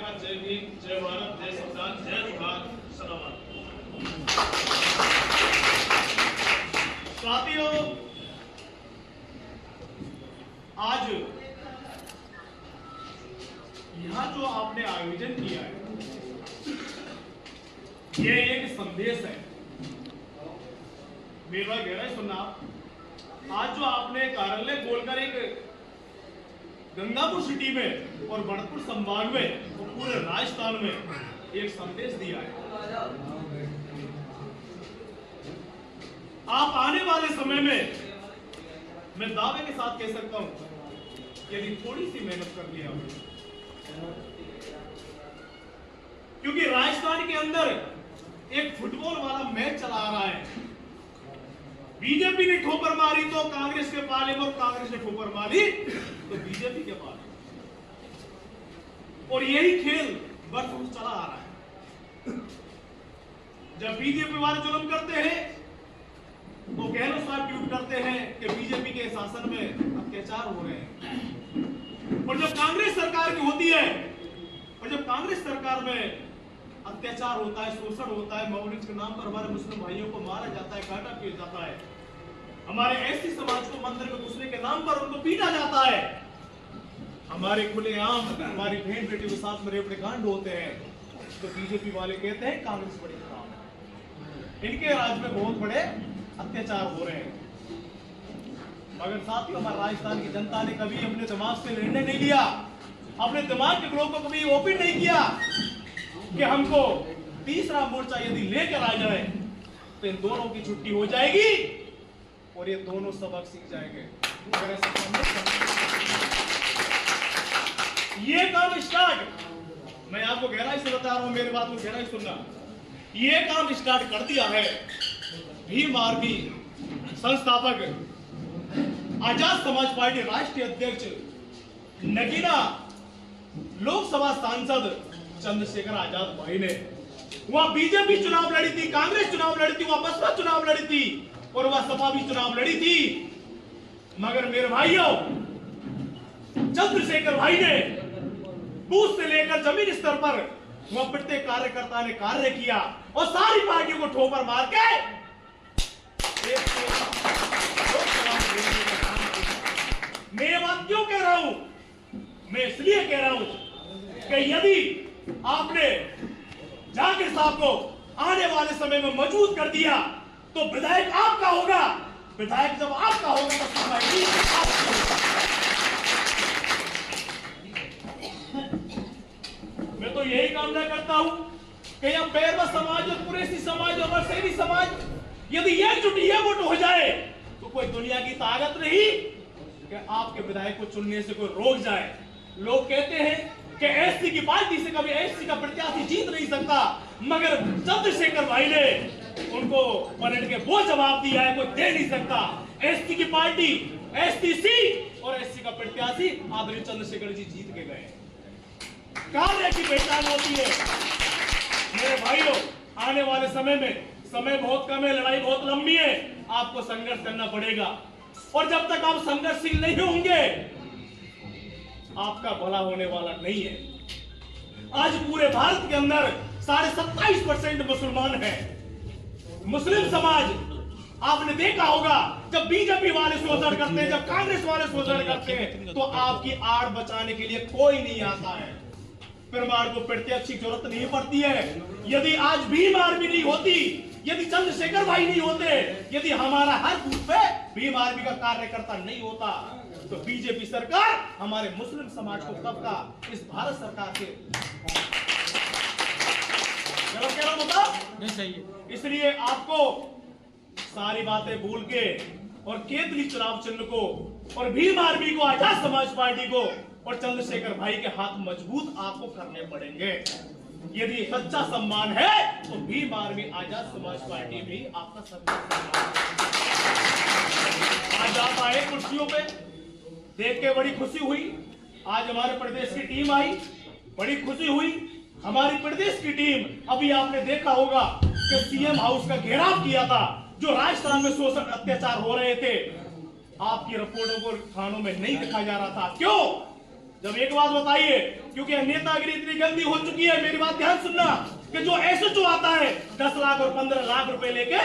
माता, जय भीम, जय भारत, जय संविधान, जय जोहार, सलाम। साथियों, आज यहां जो आपने आयोजन किया है, ये एक संदेश है। मेरा गहरा सुनना, आज जो आपने कार्यालय बोलकर एक गंगापुर सिटी में और भरतपुर संभाग में और पूरे राजस्थान में एक संदेश दिया है। आप आने वाले समय में, मैं दावे के साथ कह सकता हूं, यदि थोड़ी सी मेहनत कर लिया, क्योंकि राजस्थान के अंदर एक फुटबॉल वाला मैच चला आ रहा है। बीजेपी ने ठोकर मारी तो कांग्रेस के पाले में, और कांग्रेस ने ठोकर मारी तो बीजेपी के पाले, और यही खेल बरसों चला आ रहा है। जब बीजेपी वाले जुल्म करते हैं तो गहलोत साहब ट्वीट करते हैं कि बीजेपी के शासन में अत्याचार हो रहे हैं, और जब कांग्रेस सरकार की होती है, और जब कांग्रेस सरकार में अत्याचार होता है, शोषण होता है, मौलिक के नाम पर हमारे मुस्लिम भाइयों को मारा जाता है, काटा किया जाता है, हमारे एसटी समाज को मंदिर में घुसने के नाम पर उनको पीटा जाता है, हमारे खुलेआम हमारी बहन बेटी के साथ में रेपड़े कांड होते हैं, तो बीजेपी वाले कहते हैं कांग्रेस बड़ी खराब है, इनके राज में बहुत बड़े अत्याचार हो रहे हैं। मगर साथियों, हमारे राजस्थान की जनता ने कभी अपने दिमाग से निर्णय नहीं लिया, अपने दिमाग के लोगों को कभी ओपन नहीं किया कि हमको तीसरा मोर्चा यदि लेकर आ जाए तो इन दोनों की छुट्टी हो जाएगी और ये दोनों सबक सीख जाएंगे। ये काम स्टार्ट, मैं आपको गहराई से बता रहा हूं, मेरी बात को गहराई सुनना, ये काम स्टार्ट कर दिया है भीम आर्मी संस्थापक आजाद समाज पार्टी राष्ट्रीय अध्यक्ष नगीना लोकसभा सांसद चंद्रशेखर आजाद भाई ने। वहां बीजेपी चुनाव लड़ी थी, कांग्रेस चुनाव लड़ी थी, वहां बसपा चुनाव लड़ी थी, और वहां सपा भी चुनाव लड़ी थी। मगर मेरे भाइयों, चंद्रशेखर भाई ने बूथ से लेकर जमीन स्तर पर वहां प्रत्येक कार्यकर्ता ने कार्य किया और सारी पार्टियों को ठोकर मार के मैं ये बात क्यों कह रहा हूं? मैं इसलिए कह रहा हूं कि यदि आपने जाकिर साहब को आने वाले समय में मौजूद कर दिया तो विधायक आपका होगा, विधायक जब आपका होगा तो मैं तो यही कामना करता हूं कि यह बैरवा समाज और कुरैशी समाज और सैनी समाज यदि एकजुट हो जाए तो कोई दुनिया की ताकत नहीं कि आपके विधायक को चुनने से कोई रोक जाए। लोग कहते हैं कि एससी की पार्टी से कभी एससी का प्रत्याशी जीत नहीं सकता, मगर चंद्रशेखर भाई ने उनको पलट के वो जवाब दिया है, कोई दे नहीं सकता। एससी की पार्टी, एसटी सीट और एससी का प्रत्याशी आदरणीय चंद्रशेखर जी जीत के गए। कार्य की पहचान होती है। मेरे भाइयों, आने वाले समय में समय बहुत कम है, लड़ाई बहुत लंबी है, आपको संघर्ष करना पड़ेगा, और जब तक आप संघर्षशील नहीं होंगे आपका भला होने वाला नहीं है। आज पूरे भारत के अंदर 27.5% मुसलमान हैं। मुस्लिम समाज, आपने देखा होगा, जब बीजेपी वाले शोषण करते हैं, जब कांग्रेस वाले शोषण करते हैं, तो आपकी आड़ बचाने के लिए कोई नहीं आता है। प्रमाण को प्रत्यक्ष की जरूरत नहीं पड़ती है। यदि आज भीम आर्मी नहीं होती, यदि चंद्रशेखर भाई नहीं होते, यदि हमारा हर बूथ पे भीम आर्मी का कार्यकर्ता नहीं होता, तो बीजेपी सरकार हमारे मुस्लिम समाज को कब का इस भारत सरकार से गलत कह रहा हूं, नहीं चाहिए। इसलिए आपको सारी बातें भूल के और केतली चुनाव चिन्ह को और भीम आर्मी को, आजाद समाज पार्टी को और चंद्रशेखर भाई के हाथ मजबूत आपको करने पड़ेंगे। यदि सच्चा सम्मान है तो भीम आर्मी, आजाद समाज पार्टी भी आपका सच्चा सम्मान। आज आप आए कुर्सियों पे, देख के बड़ी खुशी हुई। आज हमारे प्रदेश की टीम आई, बड़ी खुशी हुई। हमारी प्रदेश की टीम, अभी आपने देखा होगा कि सीएम हाउस का घेराव किया था, जो राजस्थान में शोषण अत्याचार हो रहे थे, आपकी रिपोर्टों को थानों में नहीं दिखाया जा रहा था। क्यों? जब एक बात बताइए, क्योंकि नेतागिरी इतनी गंदी हो चुकी है, मेरी बात ध्यान सुनना, कि जो एसएचओ आता है 10 लाख और 15 लाख रुपए लेके,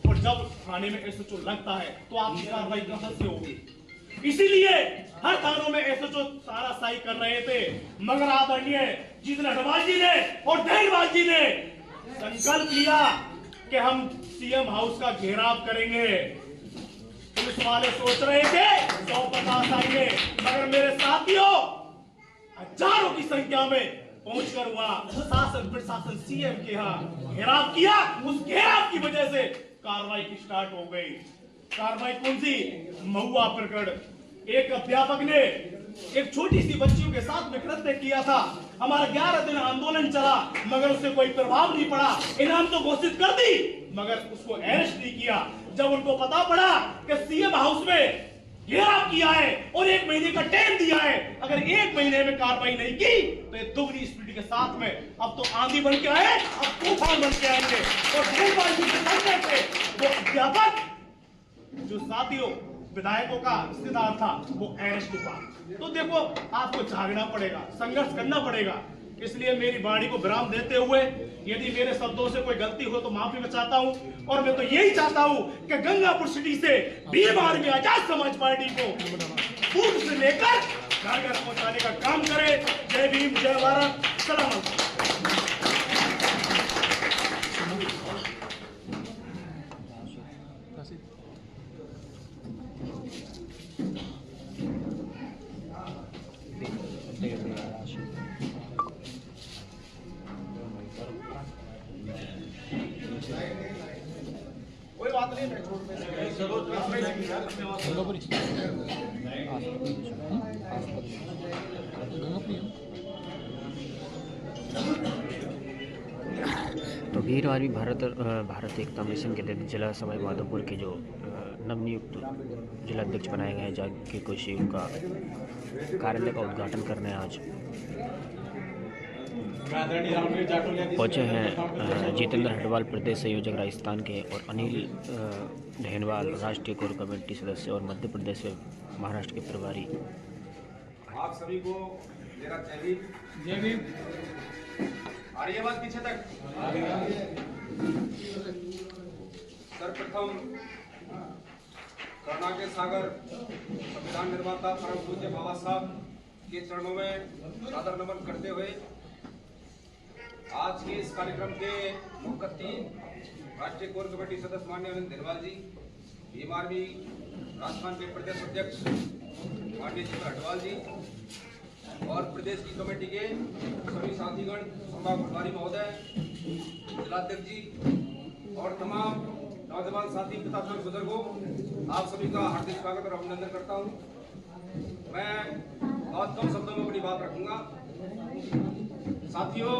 और जब थाने में एसएचओ लगता है तो आपकी कार्रवाई कहां से होगी? इसीलिए हर थानों में एसएचओ तानाशाही कर रहे थे, मगर आदरणीय जितेंद्र हटवाल जी ने और देहलवाल जी ने संकल्प लिया कि हम सीएम हाउस का घेराव करेंगे। पुलिस वाले सोच रहे थे 150 आएंगे, मगर मेरे साथियों हजारों की संख्या में पहुंचकर वहां शासन प्रशासन सीएम के यहाँ घेराव किया। उस घेराव की वजह से कार्रवाई की स्टार्ट हो गई। कार्रवाई कौन सी? महुआ प्रकरण। एक अध्यापक ने एक छोटी सी बच्चियों के साथ में कृत्य किया था। हमारा 11 दिन आंदोलन चला, मगर उससे कोई प्रभाव नहीं पड़ा। इनाम तो घोषित कर दी, मगर उसको अरेस्ट नहीं किया। जब उनको पता पड़ा कि सीएम हाउस में घेराव किया है और 1 महीने का टाइम दिया है, अगर 1 महीने में कार्रवाई नहीं की तो ये दुगनी स्पीड के साथ में अब तो आंधी बन के आए, अब तूफान बन के आएंगे। और वो अध्यापक जो साथियों विधायकों का रिश्तेदार था वो अरेस्ट हुआ। तो देखो, आपको जागना पड़ेगा, संघर्ष करना पड़ेगा। इसलिए मेरी वाणी को विराम देते हुए, यदि मेरे शब्दों से कोई गलती हो तो माफी मैं चाहता हूं। और मैं तो यही चाहता हूं कि गंगापुर सिटी से भीम आर्मी आजाद समाज पार्टी को बूथ से लेकर घर घर पहुंचाने का काम करे। जय भीम, जय भारत, सलाम अलैकुम। कोई बात नहीं, मैं छोड़ तो भीम आर्मी भारत एकता मिशन के तहत जिला सवाई माधोपुर के जो नवनियुक्त जिलाध्यक्ष बनाए गए हैं जाकी कोशी, उनका कार्यालय का उद्घाटन करने आज पहुँचे हैं जितेंद्र हटवाल प्रदेश संयोजक राजस्थान के, और अनिल ढेनवाल राष्ट्रीय कोर कमेटी सदस्य और मध्य प्रदेश में महाराष्ट्र के प्रभारी। आप सभी को मेरा जय भीम। आ रही है बात पीछे तक? सर्वप्रथम करुणा के सागर संविधान निर्माता परम पूज्य बाबा साहब के चरणों में सादर नमन करते हुए आज के इस कार्यक्रम के मुख्य अतिथि राष्ट्रीय कोर कमेटी सदस्य माननीय अनिल ढेनवाल जी, भीम आर्मी राजस्थान के प्रदेश अध्यक्ष माननीय जितेंद्र हटवाल जी, और प्रदेश की कमेटी के सभी साथीगण, संभाग प्रभारी महोदय, जिलाध्यक्ष जी और तमाम नौजवान साथी तथा बुजुर्गों, आप सभी का हार्दिक स्वागत और अभिनंदन करता हूं। मैं बहुत कम शब्दों में अपनी बात रखूंगा। साथियों,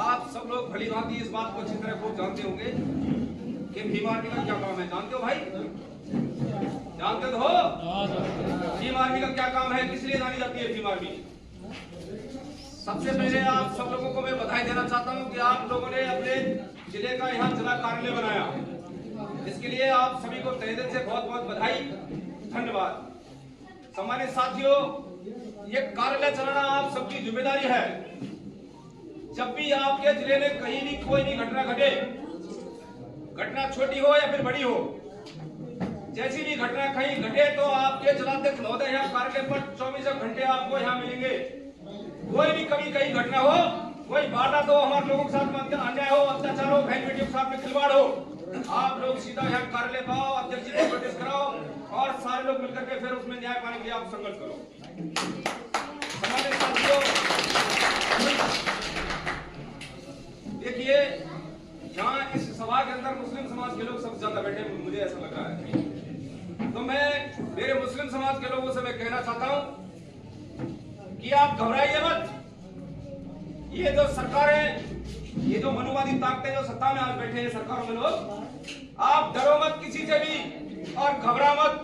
आप सब लोग भली भांति इस बात को अच्छी तरह खूब जानते होंगे कि भीम आर्मी का क्या काम है। जानते हो भाई? जानते तो हो भीम आर्मी का क्या काम है, किस लिए जानी जाती है भीम आर्मी? सबसे पहले आप सब लोगों को मैं बधाई देना चाहता हूं कि आप लोगों ने अपने जिले का यहाँ जिला कार्यालय बनाया। इसके लिए आप सभी को तहे दिल से बहुत बहुत बधाई, धन्यवाद। सम्मानित साथियों, ये कार्यालय चलाना आप सबकी जिम्मेदारी है। जब भी आपके जिले में कहीं भी कोई भी घटना घटे, घटना छोटी हो या फिर बड़ी हो, जैसी भी घटना कहीं घटे तो आपके जिलाध्यक्ष महोदय यहाँ कार्यालय पर 24 घंटे आपको यहाँ मिलेंगे। कोई भी कभी कहीं घटना हो, कोई वारदात हो, हमारे लोगों के साथ अन्याय हो, अत्याचार हो, बहन बेटियों के साथ में खिलवाड़ हो, आप लोग सीधा यहाँ कार्यालय पाओ, अध्यक्ष जी को नोटिस कराओ और सारे लोग मिलकर के फिर उसमें न्याय पाने के लिए आप संघर्ष करो। हमारे साथियों, देखिए, यहाँ इस सभा के अंदर मुस्लिम समाज के लोग सबसे ज्यादा बैठे, मुझे ऐसा लग रहा है। तो मैं मेरे मुस्लिम समाज के लोगों से मैं कहना चाहता हूं कि आप घबराइए मत। ये जो सरकार है, ये जो मनुवादी ताकतें जो सत्ता में आज बैठे हैं सरकारों में लोग, आप डरो मत किसी से भी और घबरा मत।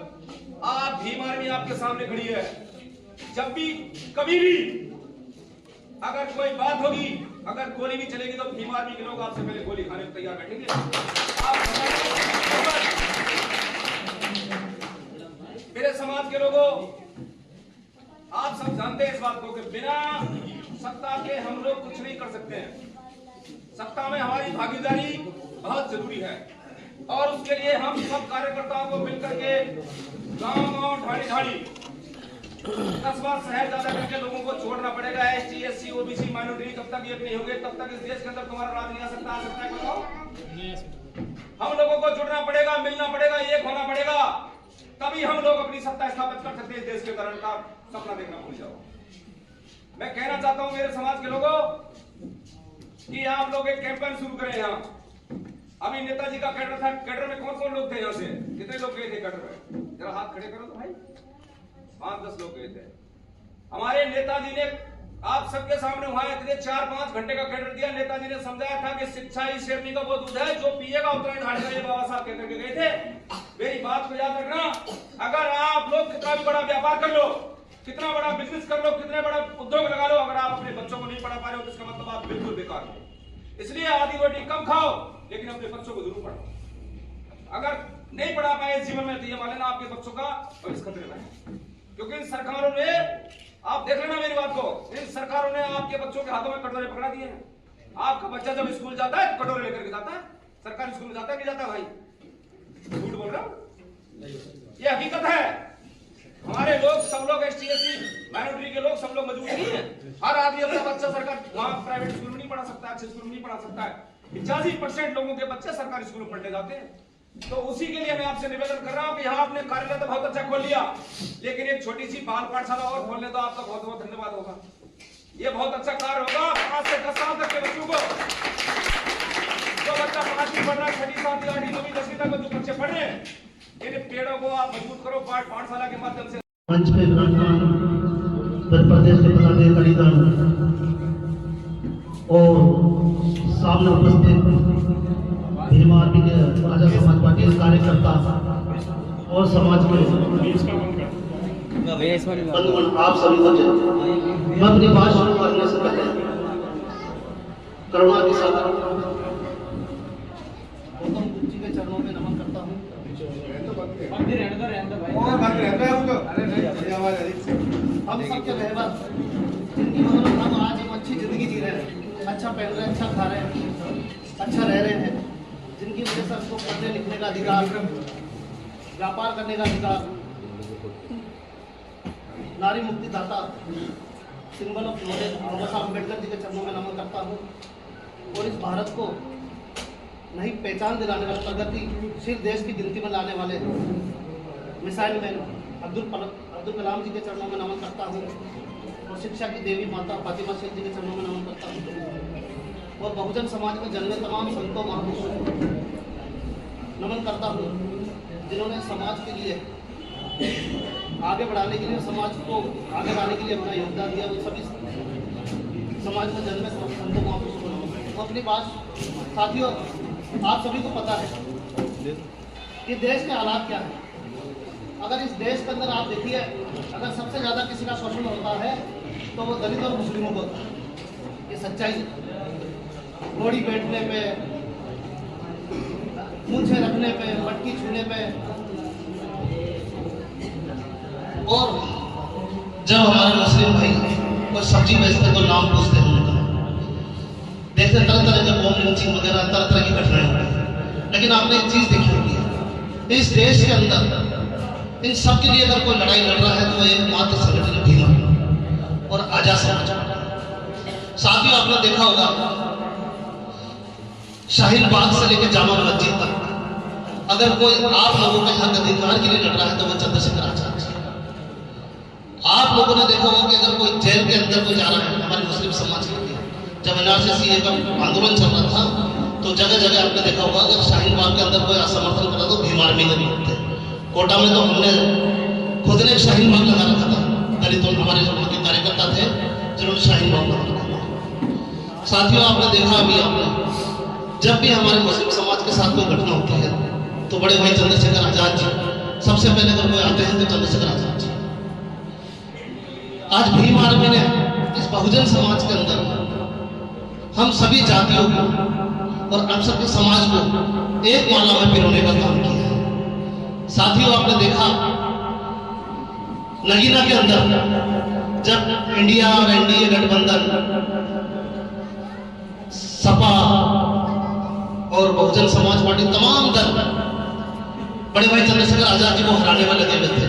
आप भीम आर्मी आपके सामने खड़ी है। जब भी कभी भी अगर कोई बात होगी, अगर गोली भी चलेगी तो भीम आर्मी के लोग आपसे पहले गोली खाने को तैयार बैठेंगे। मेरे समाज के लोगों, आप सब जानते हैं इस बात को कि बिना सत्ता के हम लोग कुछ नहीं कर सकते हैं। सत्ता में हमारी भागीदारी बहुत जरूरी है और उसके लिए हम सब कार्यकर्ताओं को मिलकर के गांव-गांव, ढाड़ी-ढाड़ी, कस्बा, शहर ज्यादा करके लोगों को छोड़ना पड़ेगा। ST, SC, OBC, माइनॉरिटी जब तक ये नहीं होंगे तब तक इस देश के अंदर तुम्हारा राज नहीं आ सकता है बताओ? हम लोगों को जुड़ना पड़ेगा, मिलना पड़ेगा, एक होना पड़ेगा, तभी हम लोग अपनी सत्ता स्थापित कर सकते हैं। इस देश के कारण का सपना देखना भूल जाओ। मैं कहना चाहता हूं मेरे समाज के लोगों कि आप लोग एक कैंपेन शुरू करें। यहाँ अभी नेताजी का कैडर था, कैडर में कौन कौन लोग थे? यहाँ से कितने लोग गए थे कैडर में? जरा हाथ खड़े करो तो भाई। 5-10 लोग गए थे। हमारे नेताजी ने आप सबके सामने वहां इतने 4-5 घंटे का कैडर दिया। नेताजी ने समझाया था कि शिक्षा ही शेरनी का वो दूध है, जो पिएगा उतना ही धाड़ेगा। ये बाबा साहब कहकर के गए थे। मेरी बात को याद रखना, अगर आप लोग कितना भी बड़ा व्यापार कर लो, कितना बड़ा बिजनेस कर लो, कितने बड़ा उद्योग लगा लो, अगर आप अपने बच्चों को नहीं पढ़ा पा रहे हो तो इसका मतलब आप बिल्कुल बेकार हो। इसलिए आधी रोटी कम खाओ लेकिन अपने बच्चों को जरूर पढ़ाओ। अगर नहीं पढ़ा पाए इस जीवन में तो ये मान लेना आपके बच्चों का भविष्य खतरे में है। क्योंकि इन सरकारों ने, आप देख लेना मेरी बात को, इन सरकारों ने आपके बच्चों के हाथों में कटोरे पकड़ा दिए हैं। आपका बच्चा जब स्कूल जाता है तो कटोरे लेकर के जाता है। सरकारी स्कूल में जाता है नहीं जाता भाई? झूठ बोल रहा हूं, ये हकीकत है। हमारे लोग, सब लोग ST, SC, माइनॉरिटी के लोग, सब लोग मजबूत नहीं है। हर आदमी अपना बच्चा सरकार वहां प्राइवेट स्कूल में नहीं पढ़ा सकता, अच्छे स्कूल में नहीं पढ़ा सकता है। 85% लोगों के बच्चे सरकारी स्कूल में पढ़ने जाते हैं। तो उसी के लिए मैं आपसे निवेदन कर रहा हूं कि यहाँ आपने कार्यालय तो बहुत अच्छा खोल लिया, लेकिन एक छोटी सी बाल पाठशाला और खोलने तो आपका बहुत बहुत धन्यवाद होगा। ये बहुत अच्छा कार्य होगा। 5 से 10 साल तक के बच्चों को, जो बच्चा 5वीं पढ़ रहा है, 6वीं, 7वीं, 8वीं, 9वीं, 10वीं तक जो बच्चे पढ़ रहे हैं, इन पेड़ों को आप मजबूत करो पाठशाला के माध्यम से। मंच पे विराजमान उत्तर प्रदेश के पदाधिकारी दल और सामने उपस्थित भीम आर्मी के आजाद समाज पार्टी के कार्यकर्ता और समाज के बंधुगण, आप सभी को मैं अपनी बात शुरू करने से पहले करुणा के साथ गौतम बुद्ध जी के चरणों में नमन करता हूँ। हम सबके रहबर जिनकी बदौलत हम आज एक अच्छी जिंदगी जी रहे हैं, अच्छा पहन रहे हैं, अच्छा खा रहे हैं, अच्छा रह रहे हैं, जिनकी वजह से हमको पढ़ने लिखने का अधिकार, व्यापार करने का अधिकार, नारी मुक्ति दाता, सिंबल ऑफ नॉलेज बाबा साहब अम्बेडकर जी के चरणों में नमन करता हूँ। और इस भारत को नई पहचान दिलाने वाले, प्रगतिशील देश की गिनती में लाने वाले मिसाइल मैन अब्दुल कलाम जी के चरणों में नमन करता हूँ। और शिक्षा की देवी माता फातिमा शेख जी के चरणों में नमन करता हूँ। और बहुजन समाज में जन्मे तमाम संतों महापुरुषों को नमन करता हूँ, जिन्होंने समाज के लिए आगे बढ़ाने के लिए, समाज को आगे बढ़ाने के लिए अपना योगदान दिया। उन सभी समाज में जन्मे संतों महापुरुषों को नमन। तो अपनी बात साथियों, आप सभी को पता है कि देश के हालात क्या है। अगर इस देश के अंदर आप देखिए, अगर सबसे ज़्यादा किसी का शोषण होता है तो वो दलित और मुस्लिमों को होता है। ये सच्चाई है। घोड़ी बैठने पे, मूंछें रखने पे, मटकी छूने पे, और जब हमारे मुस्लिम भाई कोई सब्जी बेचते तो नाम पूछते हैं उनका, देखते तरह तरह के बॉम्ब लिंचिंग वगैरह तरह तरह की घटनाएं होती हैं। लेकिन आपने एक चीज देखी होगी, इस देश के अंदर इन सब के लिए अगर कोई लड़ाई लड़ रहा है तो एकमात्र संगठन भीम और आजाद समाज। साथ ही आपने देखा होगा शाहीन बाग से लेकर जामा मस्जिद तक अगर कोई आप लोगों के हक अधिकार के लिए लड़ रहा है तो वो चंद्रशेखर आजाद जी। आप लोगों ने देखा होगा कि अगर कोई जेल के अंदर कोई जा रहा है, हमारे मुस्लिम समाज के लिए जब NRC का आंदोलन चल रहा था तो जगह जगह आपने देखा होगा अगर शाहीन बाग के अंदर कोई असमर्थन करता तो भीम आर्मी के लोग थे। कोटा में तो हमने खुद ने शाहीन बाग लगा रखा था, दलित और हमारे जो के कार्यकर्ता थे जिन्होंने शाहीन बाग लगा रखा। साथियों, आपने देखा अभी आपने जब भी हमारे मुस्लिम समाज के साथ कोई घटना होती है तो बड़े भाई चंद्रशेखर आजाद जी सबसे पहले अगर कोई आते हैं तो चंद्रशेखर आजाद जी। आज भीम आर्मी ने इस बहुजन समाज के अंदर हम सभी जातियों को और हम सभी समाज को एक माला में पिरोने का काम किया है। साथियों, आपने देखा नगीना के अंदर जब इंडिया और एनडीए गठबंधन सपा और बहुजन समाज पार्टी तमाम दल बड़े भाई चंद्रशेखर आजाद जी को हराने में लगे हुए थे,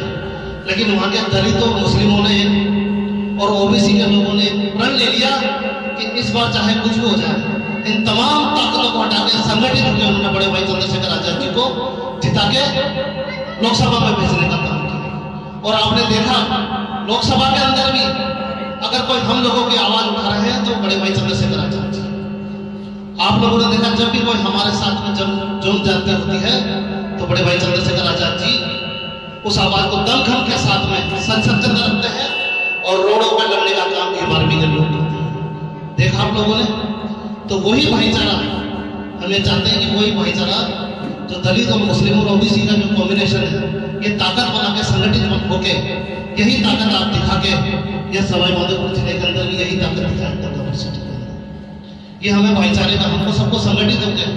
लेकिन वहां के दलितों, मुस्लिमों ने और ओबीसी के लोगों ने प्रण ले लिया कि इस बार चाहे कुछ भी हो जाए, इन तमाम ताकतों को हटा के संगठित होकर उन्होंने बड़े भाई चंद्रशेखर आजाद जी को जिता के लोकसभा में भेजने का काम किया। और आपने देखा लोकसभा के अंदर भी अगर कोई हम लोगों की आवाज उठा रहे हैं तो बड़े भाई चंद्रशेखर आजाद जी। आप लोगों ने देखा जब भी कोई हमारे साथ में जुर्म ज्यादती होती है तो बड़े भाई चंद्रशेखर आजाद जी उस आवाज को दमखम के साथ में संसद के अंदर रखते हैं और रोडों पर लड़ने का काम भी आर्मी के लोग करते हैं। देखा आप लोगों ने, तो वही भाईचारा हमें चाहते हैं कि वही भाईचारा जो दलित और मुस्लिम और ओबीसी का जो कॉम्बिनेशन है, ये ताकत बना के संगठित होके यही ताकत आप दिखा के यह सवाई माधोपुर जिले के अंदर भी यही ताकत दिखाएंगे। ये हमें भाईचारे का, हमको सबको संगठित होकर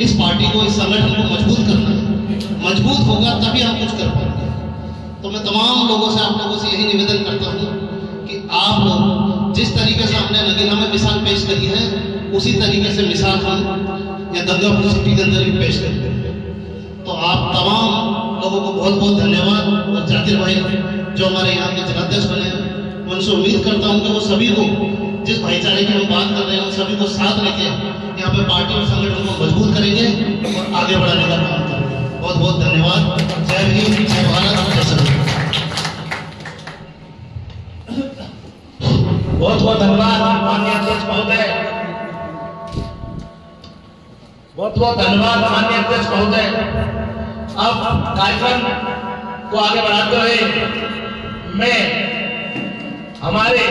इस पार्टी को, इस संगठन को मजबूत करना है। मजबूत होगा तभी हम कुछ कर पाएंगे। तो मैं तमाम लोगों से, आप लोगों से यही निवेदन करता हूँ कि आप लोग जिस तरीके से हमने नगीना में मिसाल पेश करी है, उसी तरीके से मिसाल हम या गंगापुर सिटी के अंदर भी पेश करते हैं। तो आप तमाम लोगों को बहुत बहुत धन्यवाद। और जाकिर भाई जो हमारे यहाँ के जिलाध्यक्ष बने, मैं उनसे उम्मीद करता हूँ कि वो सभी को, जिस भाईचारे की हम बात कर रहे हैं, उन सभी को साथ लेके यहाँ पे पार्टी और संगठन को मजबूत करेंगे और आगे बढ़ाने का काम करेंगे। बहुत बहुत धन्यवाद। जय हिंद, जय भारत, जय संविधान। बहुत बहुत धन्यवाद माननीय अध्यक्ष महोदय। बहुत बहुत धन्यवाद माननीय अध्यक्ष महोदय। अब कार्यक्रम को आगे बढ़ाते हुए मैं हमारे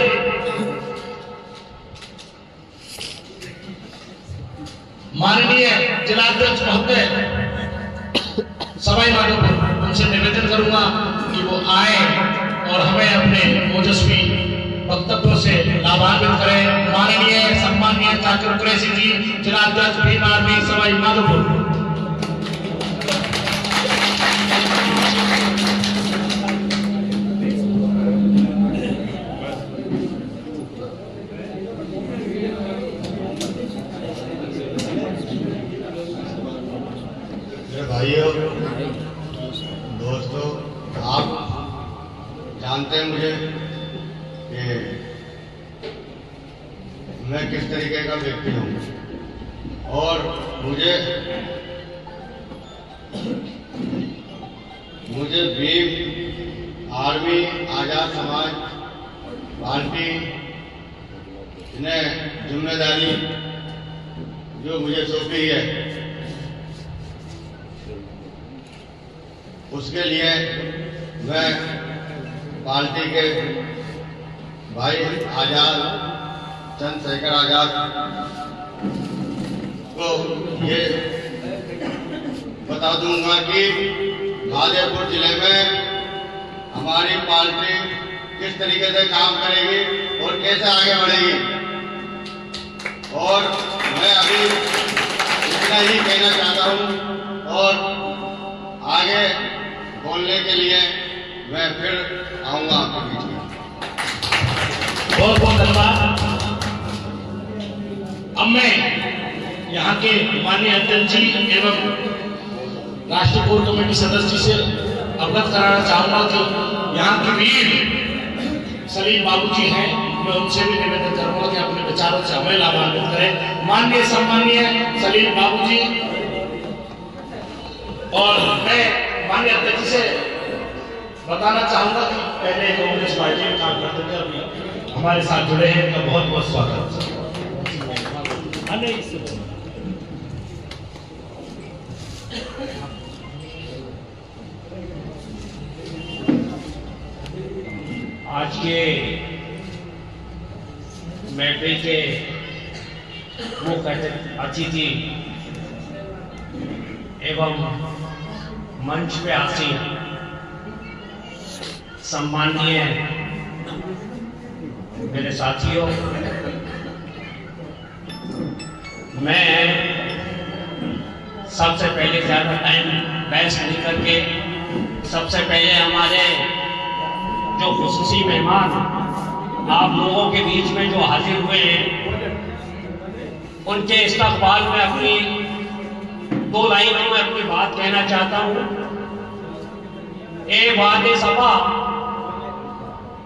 माननीय जिलाध्यक्ष महोदय सवाई माधोपुर, उनसे निवेदन करूंगा कि वो आए और हमें अपने ओजस्वी वक्तव्यों से लाभान्वित करें। माननीय सम्माननीय जाकिर कुरैशी जी, जिलाध्यक्ष भीम आर्मी सवाई माधोपुर। भाइयों, दोस्तों, आप जानते हैं मुझे कि मैं किस तरीके का व्यक्ति हूँ और मुझे भीम आर्मी आजाद समाज पार्टी ने जिम्मेदारी जो मुझे सौंपी है, उसके लिए मैं पार्टी के भाई आजाद चंद्रशेखर आजाद को ये बता दूंगा कि माधोपुर जिले में हमारी पार्टी किस तरीके से काम करेगी और कैसे आगे बढ़ेगी। और मैं अभी इतना ही कहना चाहता हूँ और आगे बोलने के लिए मैं फिर आऊंगा आपके बीच में। बहुत बहुत धन्यवाद। अब मैं यहाँ के माननीय अध्यक्ष जी एवं राष्ट्रीय कोर कमेटी सदस्य जी से अवगत कराना चाहूंगा कि यहाँ के वीर सलीम बाबू जी हैं। मैं उनसे भी निवेदन करूंगा कि अपने विचारों से हमें लाभान्वित करें। माननीय सम्माननीय सलीम बाबू जी, और मैं माननीय अध्यक्ष से बताना चाहूंगा कि पहले कांग्रेस पार्टी में काम करते थे, अभी हमारे साथ जुड़े हैं। उनका बहुत बहुत स्वागत। आज के महफिल के मुख्य अतिथि एवं मंच पे आसीन सम्माननीय मेरे साथियों, मैं सबसे पहले ज़्यादा टाइम वेस्ट नहीं करके सबसे पहले हमारे जो खुसूसी मेहमान आप लोगों के बीच में जो हाजिर हुए हैं उनके इस्तकबाल में अपनी 2 लाइनों में अपनी बात कहना चाहता हूं। ए वादे सभा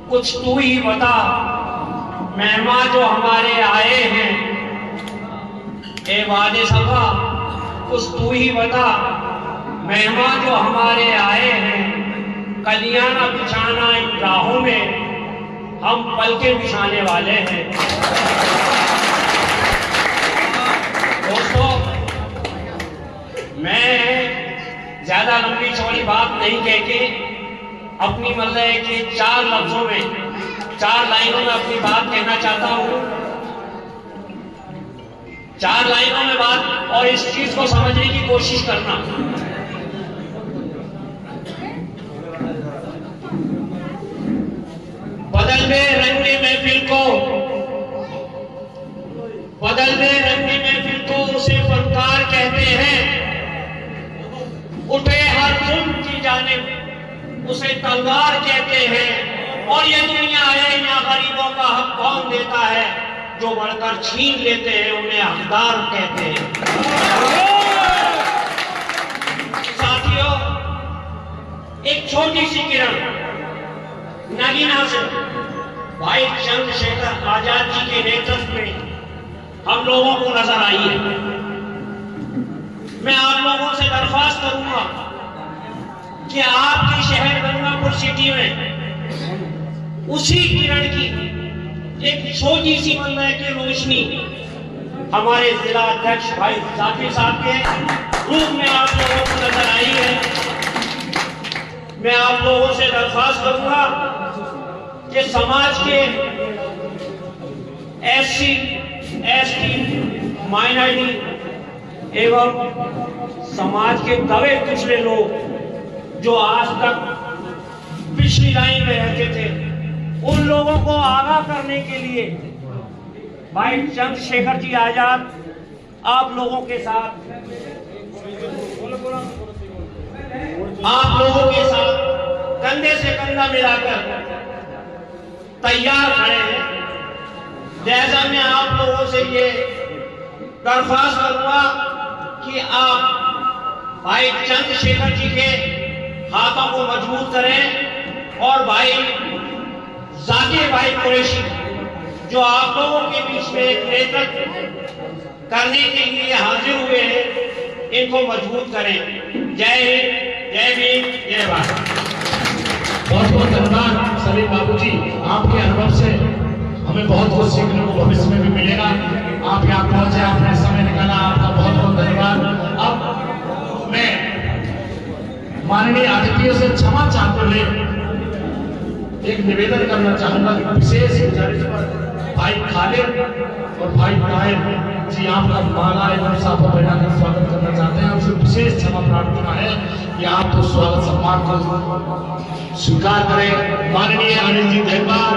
कुछ तू ही बता, मेहमान जो हमारे आए हैं। ए वादे सभा कुछ तू ही बता, मेहमान जो हमारे आए हैं। कलियां न बिछाना इन राहों में, हम पलके बिछाने वाले हैं। दोस्तों, मैं ज्यादा लंबी चौड़ी बात नहीं कह के अपनी मतलब कि 4 लफ्जों में 4 लाइनों में अपनी बात कहना चाहता हूं। 4 लाइनों में बात, और इस चीज को समझने की कोशिश करना। बदल दे रंग की महफिल को, बदल दे रंग की महफिल को उसे फनकार कहते हैं। उठे हर जुल्म की जानिब उसे तलवार कहते हैं। और ये दुनिया है, यहाँ गरीबों का हक कौन देता है? जो बढ़कर छीन लेते हैं उन्हें हकदार कहते हैं। साथियों, एक छोटी सी किरण नगीना से भाई चंद्रशेखर आजाद जी के नेतृत्व में हम लोगों को नजर आई है। मैं आप लोगों से दरख्वास्त करूंगा कि आपके शहर गंगापुर सिटी में उसी किरण की एक छोटी सी मतलब की रोशनी हमारे जिला अध्यक्ष भाई जाकिर साहब के रूप में आप लोगों को नजर आई है। मैं आप लोगों से दरख्वास्त करूंगा कि समाज के SC, ST, माइनॉरिटी एवं समाज के दबे कुचले लोग जो आज तक पिछली लाइन में रहते थे, उन लोगों को आगाह करने के लिए भाई चंद्रशेखर जी आजाद आप लोगों के साथ कंधे से कंधा मिलाकर तैयार खड़े हैं। जैसा मैं आप लोगों से ये दरख्वास्त करूंगा कि आप भाई चंद्रशेखर जी के हाथों को मजबूत करें और भाई जाकिर भाई कुरैशी जो आप लोगों के बीच में एक नेतृत्व करने के लिए हाजिर हुए हैं, इनको मजबूत करें। जय हिंद, जय भीम, जय भारत। बहुत बहुत धन्यवाद सलीम बाबू जी, आपके अनुभव से हमें बहुत कुछ सीखने को भविष्य में भी मिलेगा। आप यहाँ पहुंचे, आपने समय निकाला, आपका बहुत बहुत धन्यवाद। अब मैं माननीय अतिथियों से क्षमा चाहते हुए एक निवेदन करना चाहूंगा। विशेष गुजारिश पर भाई खालिद और भाई ताहिर जी आपका माला एवं साफा पहनाकर स्वागत करना चाहते हैं। आपसे विशेष क्षमा प्रार्थना है कि आप तो स्वागत सम्मान को स्वीकार करें। माननीय अनिल जी धैर्यवाल,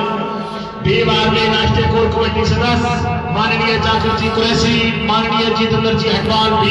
BMRB राष्ट्रीय कोर कमेटी सदस्य, माननीय जाकिर जी कुरैशी, माननीय जितेंद्र जी अहवाल।